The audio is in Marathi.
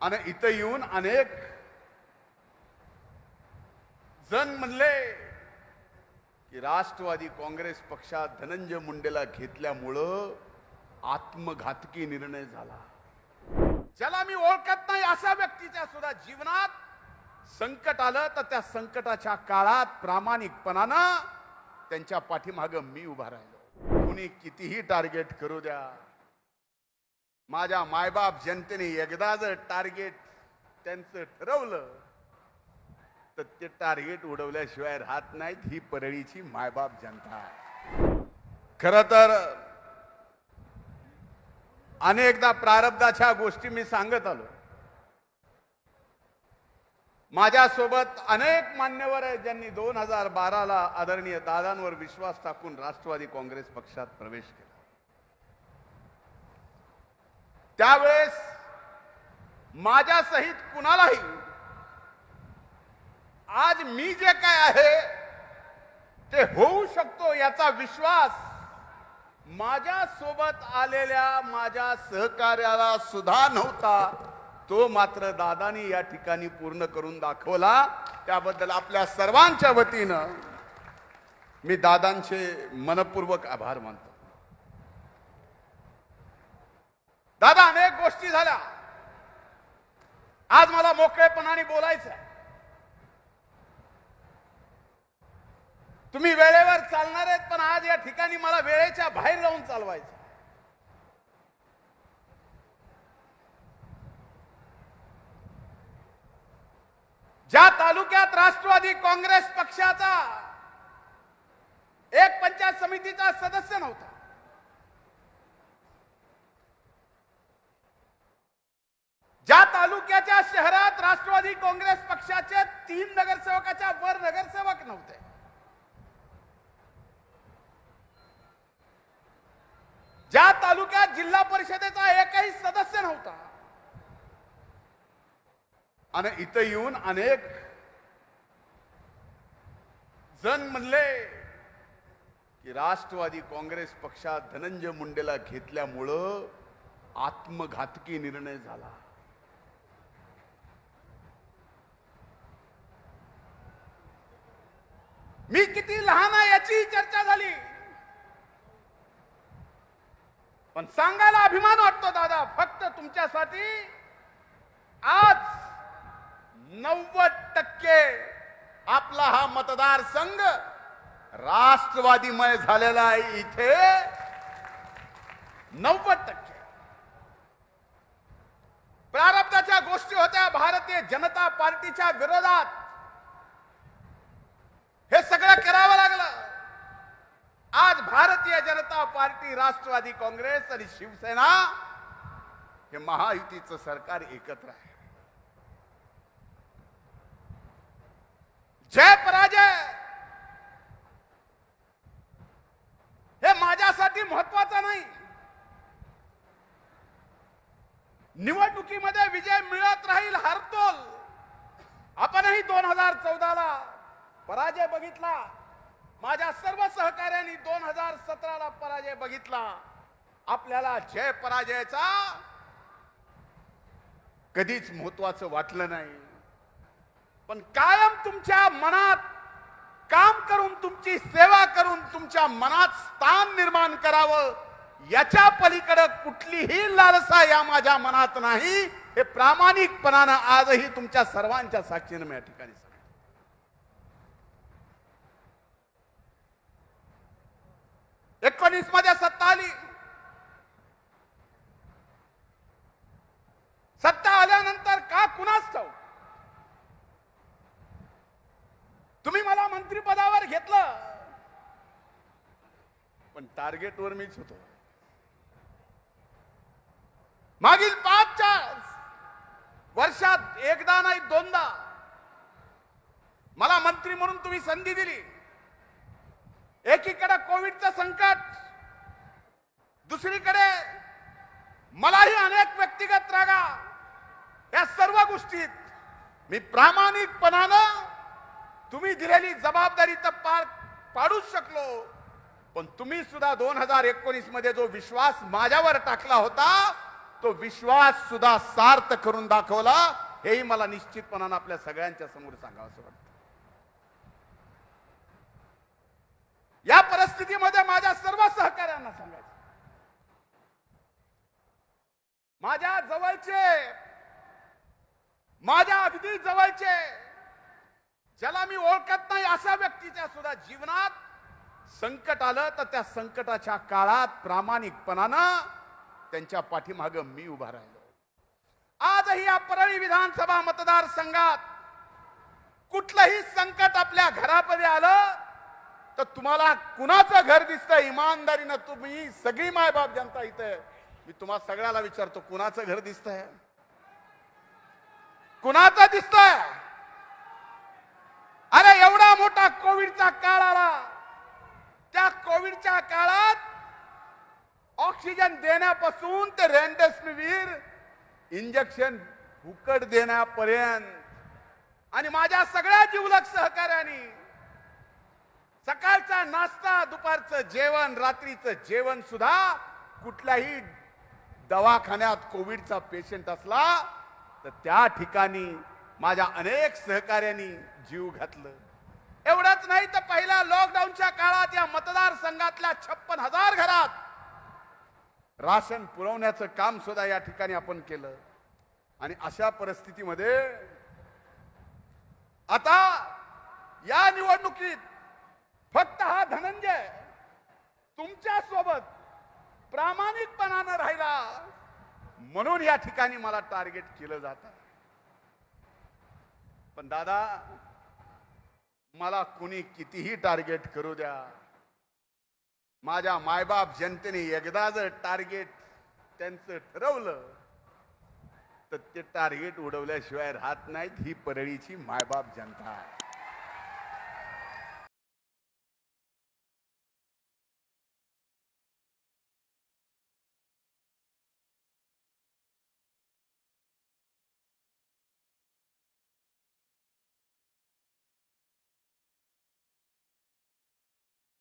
आणि इथं येऊन अनेक जण म्हणले की राष्ट्रवादी काँग्रेस पक्षात धनंजय मुंडेला घेतल्यामुळं आत्मघातकी निर्णय झाला. ज्याला मी ओळखत नाही अशा व्यक्तीच्या सुद्धा जीवनात संकट आलं तर त्या संकटाच्या काळात प्रामाणिकपणानं त्यांच्या पाठीमागे मी उभा राहिलो. कुणी कितीही टार्गेट करू द्या, माझ्या मायबाप जनतेने एकदा जर टार्गेट त्यांचं ठरवलं तर ते टार्गेट उडवल्याशिवाय राहत नाहीत. ही परळीची मायबाप जनता आहे. खरं तर अनेकदा प्रारब्धाच्या गोष्टी मी सांगत आलो. माझ्यासोबत अनेक मान्यवर आहेत ज्यांनी 2012ला आदरणीय दादांवर विश्वास टाकून राष्ट्रवादी काँग्रेस पक्षात प्रवेश केला. त्यावेळेस माझ्या सहित कुणालाही आज मी जे काय आहे ते होऊ शकतो याचा विश्वास माझ्या सोबत आलेल्या माझ्या सहकार्याला सुद्धा नव्हता. तो मात्र दादानी या ठिकाणी पूर्ण करून दाखवला. त्याबद्दल आपल्या सर्वांच्या वतीनं मी दादांचे मनपूर्वक आभार मानतो. दादा, अनेक गोष्टी झाल्या. आज मला मोकळेपणाने बोलायचं आहे. तुम्ही वेळेवर चालणार आहेत, पण आज या ठिकाणी मला वेळेच्या बाहेर जाऊन चालवायचं. ज्या तालुक्यात राष्ट्रवादी काँग्रेस पक्षाचा एक पंचायत समितीचा सदस्य नव्हता, ज्या तालुक्याच्या शहरात राष्ट्रवादी काँग्रेस पक्षाचे 3 नगरसेवकाच्या वर नगरसेवक नव्हते, ज्या तालुक्यात जिल्हा परिषदेचा एकही सदस्य नव्हता, आणि इथं येऊन अनेक जण म्हणले की राष्ट्रवादी काँग्रेस पक्षात धनंजय मुंडेला घेतल्यामुळं आत्मघातकी निर्णय झाला. मी किती लहान आहे याची चर्चा झाली, पण सांगायला अभिमान वाटतो दादा, फक्त तुमच्यासाठी आज 90% आपला हा मतदारसंघ राष्ट्रवादीमय झालेला आहे. इथे 90% प्रारब्धाच्या गोष्टी होत्या भारतीय जनता पार्टीच्या विरोधात. हे सगळं करावं लागलं. आज भारतीय जनता पार्टी, राष्ट्रवादी काँग्रेस आणि शिवसेना हे महायुतीचं सरकार एकत्र आहे. जय पराजय हे माझ्यासाठी महत्वाचं नाही. निवडणुकीमध्ये विजय मिळत राहील, हरतोल. आपणही 2014ला पराजय बघितला, माझ्या सर्व सहकार्यांनी 2017ला पराजय बघितला. आपल्याला जय पराजयाचा कधीच महत्वाचं वाटलं नाही, पण कायम तुमच्या मनात काम करून, तुमची सेवा करून तुमच्या मनात स्थान निर्माण करावं, याच्या पलीकडे कुठलीही लालसा या माझ्या मनात नाही. हे प्रामाणिकपणानं आजही तुमच्या सर्वांच्या साक्षीने मी या ठिकाणी सांगतो. 19 मध्ये सत्ता आली. सत्ता आल्यानंतर का कुणास ठाऊक तुम्ही मला मंत्रिपदावर घेतलं, पण टार्गेटवर मीच होतो. मागील 5 वर्षात एकदा नाही 2दा मला मंत्री म्हणून तुम्ही संधी दिली. एकीकडे कोविडचं संकट, दुसरीकडे मलाही अनेक व्यक्तिगत रागा. या सर्व गोष्टीत मी प्रामाणिकपणानं तुम्ही दिलेली जबाबदारी तर पार पाडूच शकलो, पण तुम्ही सुद्धा 2019 मध्ये जो विश्वास माझ्यावर टाकला होता तो विश्वास सुद्धा सार्थ करून दाखवला, हेही मला निश्चितपणानं आपल्या सगळ्यांच्या समोर सांगावंसं वाटतं. या परिस्थितीमध्ये माझ्या सर्व सहकाऱ्यांना सांगायचं, माझ्या जवळचे, माझ्या अगदी जवळचे, ज्याला मी ओळखत नाही अशा व्यक्तीच्या सुद्धा जीवनात संकट आलं तर त्या संकटाच्या काळात प्रामाणिकपणानं त्यांच्या पाठीमागं मी उभा राहिलो. आजही या परळी विधानसभा मतदारसंघात कुठलंही संकट आपल्या घरामध्ये आलं तर तुम्हाला कुणाचं घर दिसतंय? इमानदारीनं तुम्ही सगळी मायबाप जनता इथे, मी तुम्हाला सगळ्याला विचारतो, कुणाचं घर दिसतंय? कुणाचं दिसतंय? अरे एवढा मोठा कोविडचा काळ आला, त्या कोविडच्या काळात ऑक्सिजन देण्यापासून ते रेमडेसिवीर इंजेक्शन फुकट देण्यापर्यंत आणि माझ्या सगळ्या जिवलग सहकार्यांनी सकाळचा नाश्ता, दुपारचं जेवण, रात्रीचं जेवण सुद्धा कुठल्याही दवाखान्यात कोविडचा पेशंट असला तर त्या ठिकाणी माझ्या अनेक सहकार्यांनी जीव घातलं. एवढंच नाही तर पहिल्या लॉकडाऊनच्या काळात या मतदारसंघातल्या 56,000 घरात राशन पुरवण्याचं काम सुद्धा या ठिकाणी आपण केलं. आणि अशा परिस्थितीमध्ये आता या निवडणुकीत फक्त हा धनंजय तुमच्या सोबत प्रामाणिकपणानं राहिला म्हणून या ठिकाणी मला टार्गेट केलं जातं. पण दादा, मला कुणी कितीही टार्गेट करू द्या, माझ्या मायबाप जनतेने एकदा जर टार्गेट त्यांचं ठरवलं तर ते टार्गेट उडवल्याशिवाय राहत नाहीत. ही परळीची मायबाप जनता आहे.